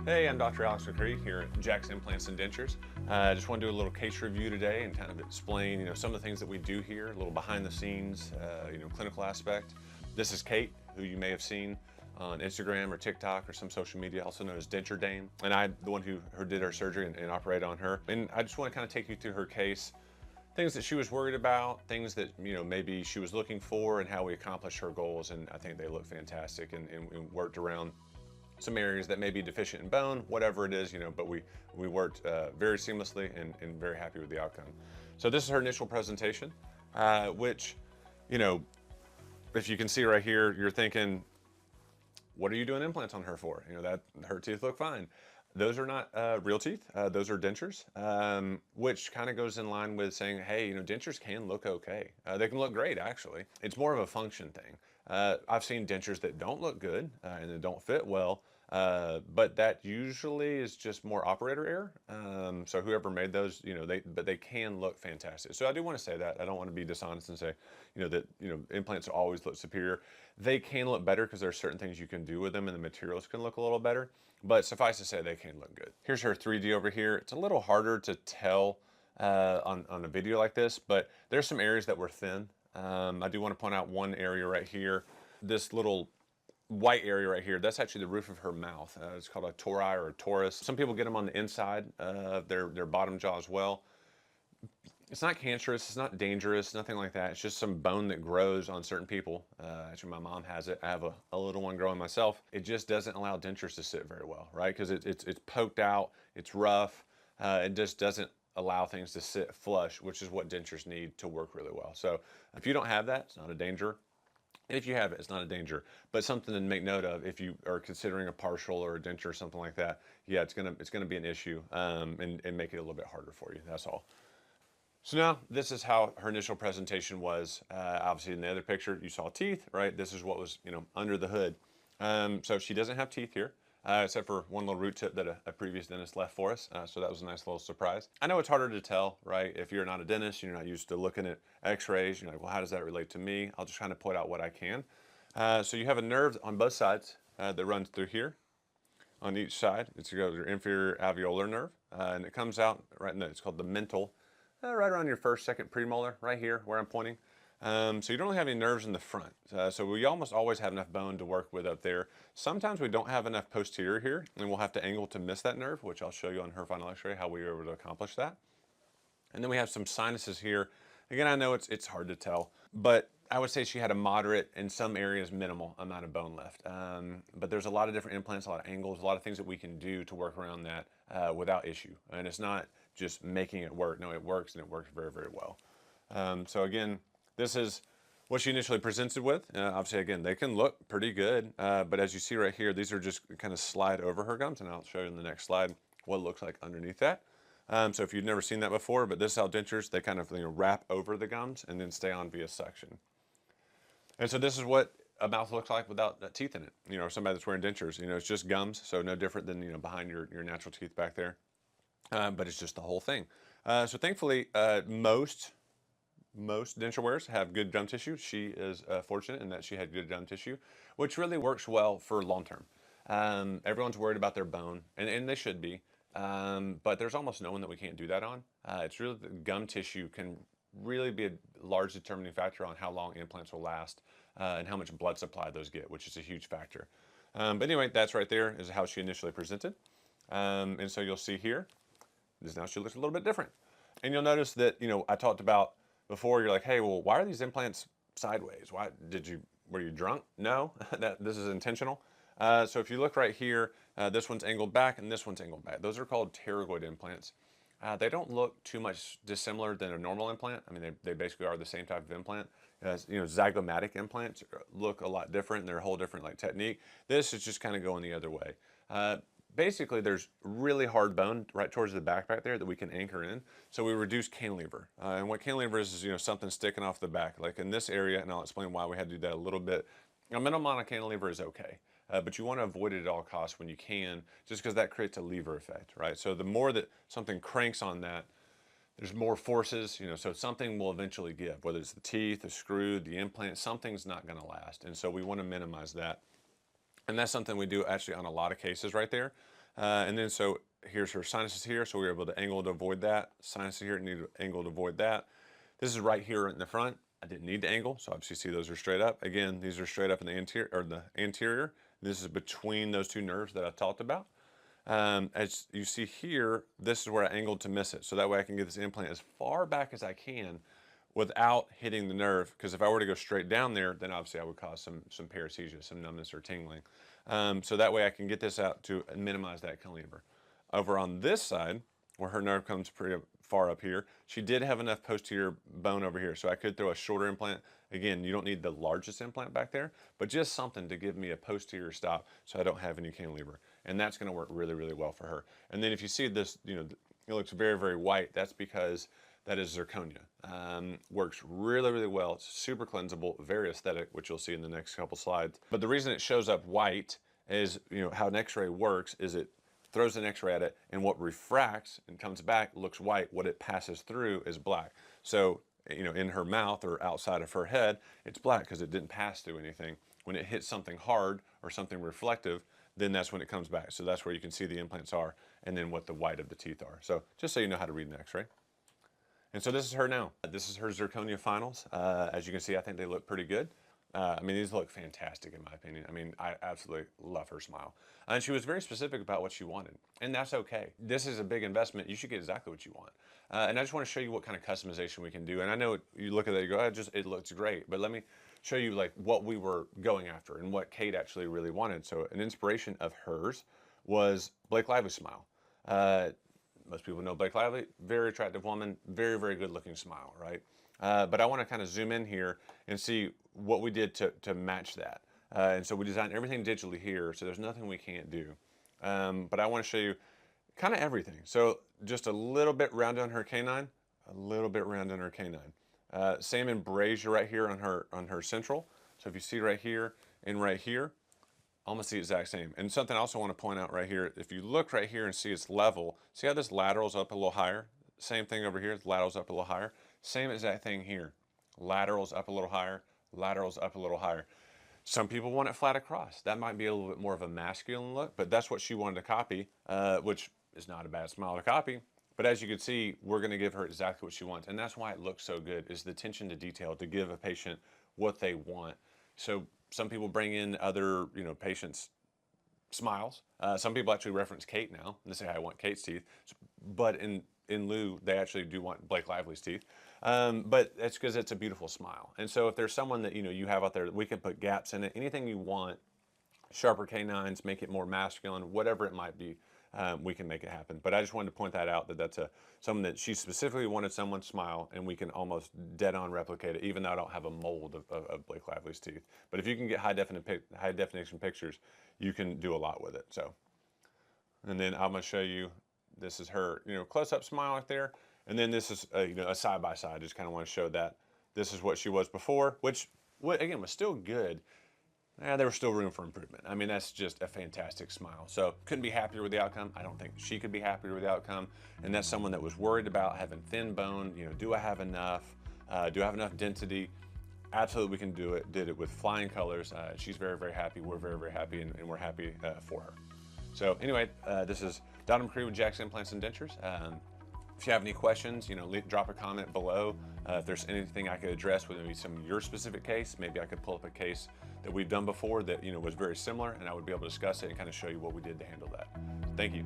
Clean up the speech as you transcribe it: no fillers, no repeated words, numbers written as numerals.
Hey, I'm Dr. Alex McRee here at Jacksonville Implants and Dentures. I just want to do a little case review today and kind of explain, some of the things that we do here, a little behind the scenes, clinical aspect. This is Kate, who you may have seen on Instagram or TikTok or some social media, also known as Denture Dame. And I'm the one who did our surgery and operated on her. And I just want to kind of take you through her case, things that she was worried about, things that, maybe she was looking for, and how we accomplished her goals. And I think they look fantastic and worked around some areas that may be deficient in bone, whatever it is, but we worked very seamlessly and very happy with the outcome. So this is her initial presentation, which, if you can see right here, you're thinking, what are you doing implants on her for? That her teeth look fine. Those are not real teeth. Those are dentures, which kind of goes in line with saying, hey, dentures can look okay. They can look great, actually. It's more of a function thing. I've seen dentures that don't look good and that don't fit well, but that usually is just more operator error. So whoever made those, but they can look fantastic. So I do want to say that. I don't want to be dishonest and say, that implants always look superior. They can look better because there are certain things you can do with them, and the materials can look a little better. But suffice to say, they can look good. Here's her 3D over here. It's a little harder to tell on a video like this, but there's some areas that were thin. I do want to point out one area right here. This little white area right here, that's actually the roof of her mouth. It's called a tori or a torus. Some people get them on the inside of their bottom jaw as well. It's not cancerous, it's not dangerous, nothing like that. It's just some bone that grows on certain people. Actually, my mom has it. I have a little one growing myself. It just doesn't allow dentures to sit very well, right? Because it's poked out, it's rough. It just doesn't allow things to sit flush, which is what dentures need to work really well. So if you don't have that, it's not a danger. If you have it, it's not a danger, but something to make note of if you are considering a partial or a denture or something like that. Yeah, it's gonna be an issue and make it a little bit harder for you. That's all. So now this is how her initial presentation was. Obviously in the other picture you saw teeth, right? This is what was under the hood. So she doesn't have teeth here. Except for one little root tip that a previous dentist left for us. So that was a nice little surprise. I know it's harder to tell, right? If you're not a dentist, you're not used to looking at x-rays, you're like, well, how does that relate to me? I'll just kind of point out what I can. So you have a nerve on both sides that runs through here. On each side, it's your inferior alveolar nerve, and it comes out right in it's called the mental, right around your first, second premolar, right here where I'm pointing. So you don't really have any nerves in the front. So we almost always have enough bone to work with up there. Sometimes we don't have enough posterior here, and we'll have to angle to miss that nerve, which I'll show you on her final x-ray how we were able to accomplish that. And then we have some sinuses here. Again, I know it's hard to tell, but I would say she had a moderate, in some areas minimal amount of bone left. But there's a lot of different implants, a lot of angles, a lot of things that we can do to work around that without issue. And it's not just making it work. No, it works, and it works very, very well. So again, this is what she initially presented with. Obviously, again, they can look pretty good, but as you see right here, these are just kind of slide over her gums, and I'll show you in the next slide what it looks like underneath that. So if you've never seen that before, but this is how dentures, they kind of wrap over the gums and then stay on via suction. And so this is what a mouth looks like without teeth in it. Somebody that's wearing dentures, it's just gums, so no different than behind your natural teeth back there, but it's just the whole thing. So thankfully, most denture wearers have good gum tissue. She is fortunate in that she had good gum tissue, which really works well for long term. Everyone's worried about their bone, and they should be, but there's almost no one that we can't do that on. It's really the gum tissue can really be a large determining factor on how long implants will last and how much blood supply those get, which is a huge factor. But anyway, that's right there is how she initially presented. And so you'll see here, now she looks a little bit different. And you'll notice that, I talked about before, you're like, hey, well, why are these implants sideways? Were you drunk? No, this is intentional. So if you look right here, this one's angled back and this one's angled back. Those are called pterygoid implants. They don't look too much dissimilar than a normal implant. I mean, they basically are the same type of implant. Zygomatic implants look a lot different. They're a whole different technique. This is just kind of going the other way. Basically, there's really hard bone right towards the back there that we can anchor in. So we reduce cantilever. And what cantilever is something sticking off the back. Like in this area, and I'll explain why we had to do that a little bit. A minimal amount of cantilever is okay. But you want to avoid it at all costs when you can, just because that creates a lever effect, right? So the more that something cranks on that, there's more forces, so something will eventually give, whether it's the teeth, the screw, the implant, something's not going to last. And so we want to minimize that. And that's something we do actually on a lot of cases right there. And then so here's her sinuses here, so we were able to angle to avoid that. Sinuses here, need to angle to avoid that. This is right here in the front. I didn't need to angle, so obviously see those are straight up. Again, these are straight up in the anterior, or the anterior. This is between those two nerves that I talked about. As you see here, this is where I angled to miss it. So that way I can get this implant as far back as I can without hitting the nerve, because if I were to go straight down there, then obviously I would cause some paresthesia, some numbness or tingling. So that way I can get this out to minimize that cantilever. Over on this side, where her nerve comes pretty far up here, she did have enough posterior bone over here, so I could throw a shorter implant. Again, you don't need the largest implant back there, but just something to give me a posterior stop so I don't have any cantilever. And that's gonna work really, really well for her. And then if you see this, you know, it looks very, very white. That's because that is zirconia. Works really, really well. It's super cleansable, very aesthetic, which you'll see in the next couple slides. But the reason it shows up white is, you know, how an x-ray works is it throws an x-ray at it, and what refracts and comes back looks white. What it passes through is black. So, you know, in her mouth or outside of her head, it's black because it didn't pass through anything. When it hits something hard or something reflective, then that's when it comes back. So that's where you can see the implants are and then what the white of the teeth are. So just so you know how to read an x-ray. And so this is her now. This is her zirconia finals. As you can see, I think they look pretty good. I mean, these look fantastic in my opinion. I mean, I absolutely love her smile. And she was very specific about what she wanted, and that's okay. This is a big investment. You should get exactly what you want. And I just want to show you what kind of customization we can do. And I know you look at that, you go, it looks great, but let me show you like what we were going after and what Kate actually really wanted. So an inspiration of hers was Blake Lively's smile. Most people know Blake Lively, very attractive woman, very, very good looking smile, right? But I want to kind of zoom in here and see what we did to match that. And so we designed everything digitally here, so there's nothing we can't do. But I want to show you kind of everything. So just a little bit round on her canine, a little bit round on her canine. Same embrasure right here on her central. So if you see right here and right here, almost the exact same. And something I also want to point out right here, if you look right here and see it's level, see how this lateral's up a little higher? Same thing over here, lateral's up a little higher. Same exact thing here. Lateral's up a little higher, lateral's up a little higher. Some people want it flat across. That might be a little bit more of a masculine look, but that's what she wanted to copy, which is not a bad smile to copy. But as you can see, we're gonna give her exactly what she wants. And that's why it looks so good, is the attention to detail to give a patient what they want. So some people bring in other, you know, patients' smiles. Some people actually reference Kate now, and they say, I want Kate's teeth. But in lieu, they actually do want Blake Lively's teeth. But that's because it's a beautiful smile. And so if there's someone that, you know, you have out there that we can put gaps in it, anything you want, sharper canines, make it more masculine, whatever it might be, we can make it happen. But I just wanted to point that out, that that's something that she specifically wanted someone's smile, and we can almost dead on replicate it, even though I don't have a mold of Blake Lively's teeth. But if you can get high definition pictures, you can do a lot with it. So, and then I'm gonna show you, this is her, you know, close-up smile right there. And then this is, you know, a side-by-side. Just kind of want to show that this is what she was before, which, again, was still good. There was still room for improvement. I mean, that's just a fantastic smile. So couldn't be happier with the outcome. I don't think she could be happier with the outcome. And that's someone that was worried about having thin bone. You know, do I have enough? Do I have enough density? Absolutely, we can do it. Did it with flying colors. She's very, very happy. We're very, very happy, and we're happy for her. So anyway, this is Dr. McRee with Jacksonville Implants and Dentures. If you have any questions, you know, drop a comment below. If there's anything I could address with maybe some of your specific case, maybe I could pull up a case that we've done before that, you know, was very similar, and I would be able to discuss it and kind of show you what we did to handle that. Thank you.